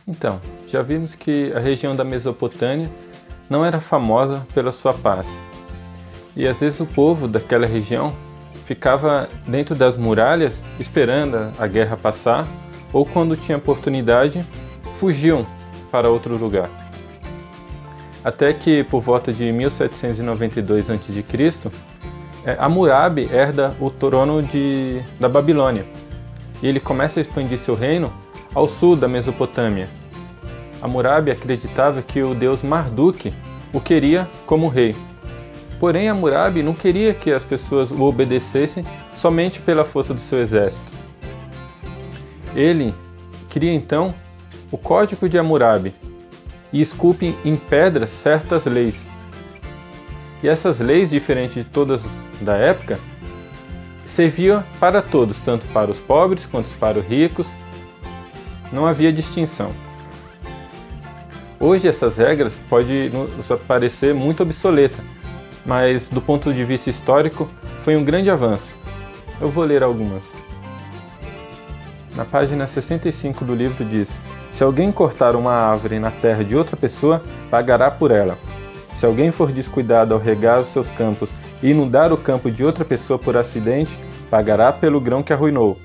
Então, já vimos que a região da Mesopotâmia não era famosa pela sua paz. E às vezes o povo daquela região ficava dentro das muralhas esperando a guerra passar, ou quando tinha oportunidade, fugiam para outro lugar. Até que por volta de 1792 a.C., Hammurabi herda o trono da Babilônia, e ele começa a expandir seu reino ao sul da Mesopotâmia. Hammurabi acreditava que o deus Marduk o queria como rei. Porém, Hammurabi não queria que as pessoas o obedecessem somente pela força do seu exército. Ele cria então o Código de Hammurabi e esculpe em pedra certas leis. E essas leis, diferentes de todas da época, serviam para todos, tanto para os pobres quanto para os ricos. Não havia distinção. Hoje essas regras podem nos parecer muito obsoletas, mas do ponto de vista histórico foi um grande avanço. Eu vou ler algumas. Na página 65 do livro diz: se alguém cortar uma árvore na terra de outra pessoa, pagará por ela. Se alguém for descuidado ao regar os seus campos e inundar o campo de outra pessoa por acidente, pagará pelo grão que arruinou.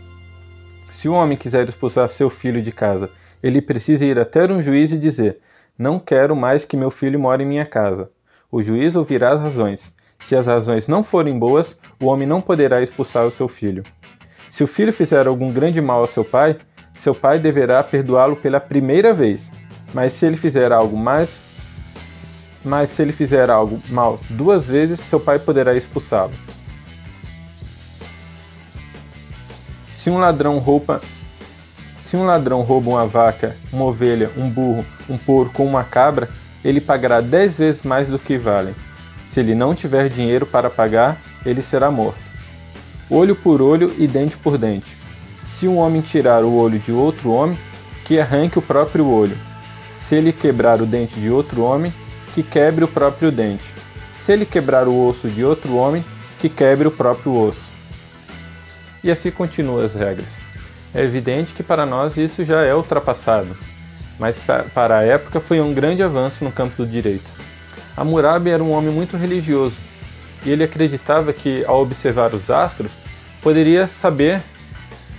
Se um homem quiser expulsar seu filho de casa, ele precisa ir até um juiz e dizer: não quero mais que meu filho more em minha casa. O juiz ouvirá as razões. Se as razões não forem boas, o homem não poderá expulsar o seu filho. Se o filho fizer algum grande mal ao seu pai deverá perdoá-lo pela primeira vez. Mas se ele fizer algo mal 2 vezes, seu pai poderá expulsá-lo. Se um ladrão rouba uma vaca, uma ovelha, um burro, um porco ou uma cabra, ele pagará 10 vezes mais do que valem. Se ele não tiver dinheiro para pagar, ele será morto. Olho por olho e dente por dente. Se um homem tirar o olho de outro homem, que arranque o próprio olho. Se ele quebrar o dente de outro homem, que quebre o próprio dente. Se ele quebrar o osso de outro homem, que quebre o próprio osso. E assim continuam as regras. É evidente que para nós isso já é ultrapassado, mas para a época foi um grande avanço no campo do direito. Hammurabi era um homem muito religioso, e ele acreditava que, ao observar os astros, poderia saber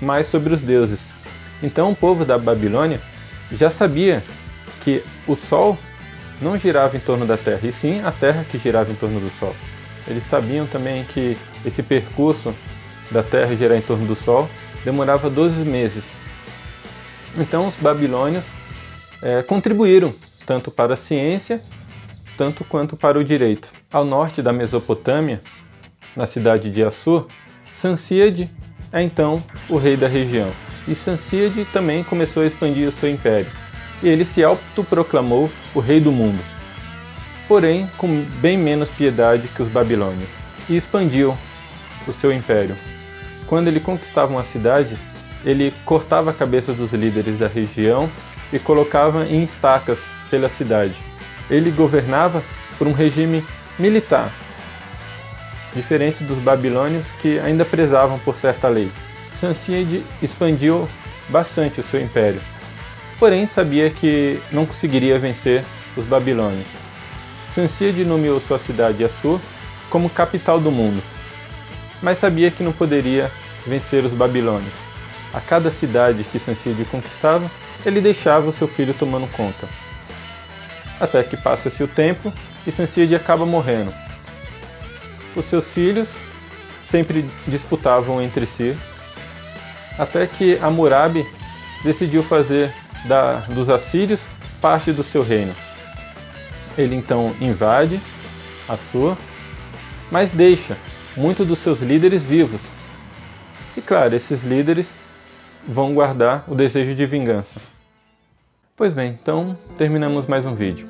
mais sobre os deuses. Então o povo da Babilônia já sabia que o Sol não girava em torno da Terra, e sim a Terra que girava em torno do Sol. Eles sabiam também que esse percurso da Terra girar em torno do Sol demorava 12 meses. Então os babilônios contribuíram tanto para a ciência, tanto quanto para o direito. Ao norte da Mesopotâmia, na cidade de Assur, Sansíade é então o rei da região. E Sansíade também começou a expandir o seu império. E ele se autoproclamou o rei do mundo, porém com bem menos piedade que os babilônios, e expandiu o seu império. Quando ele conquistava uma cidade, ele cortava a cabeça dos líderes da região e colocava em estacas pela cidade. Ele governava por um regime militar, diferente dos babilônios que ainda prezavam por certa lei. Sansíade expandiu bastante o seu império, porém sabia que não conseguiria vencer os babilônios. Sansíade nomeou sua cidade Assur como capital do mundo, mas sabia que não poderia vencer os babilônios. A cada cidade que Sansíade conquistava, ele deixava o seu filho tomando conta. Até que passa-se o tempo e Sansíade acaba morrendo. Os seus filhos sempre disputavam entre si, até que Hammurabi decidiu fazer dos assírios parte do seu reino. Ele então invade Assur, mas deixa muitos dos seus líderes vivos. E claro, esses líderes vão guardar o desejo de vingança. Pois bem, então terminamos mais um vídeo.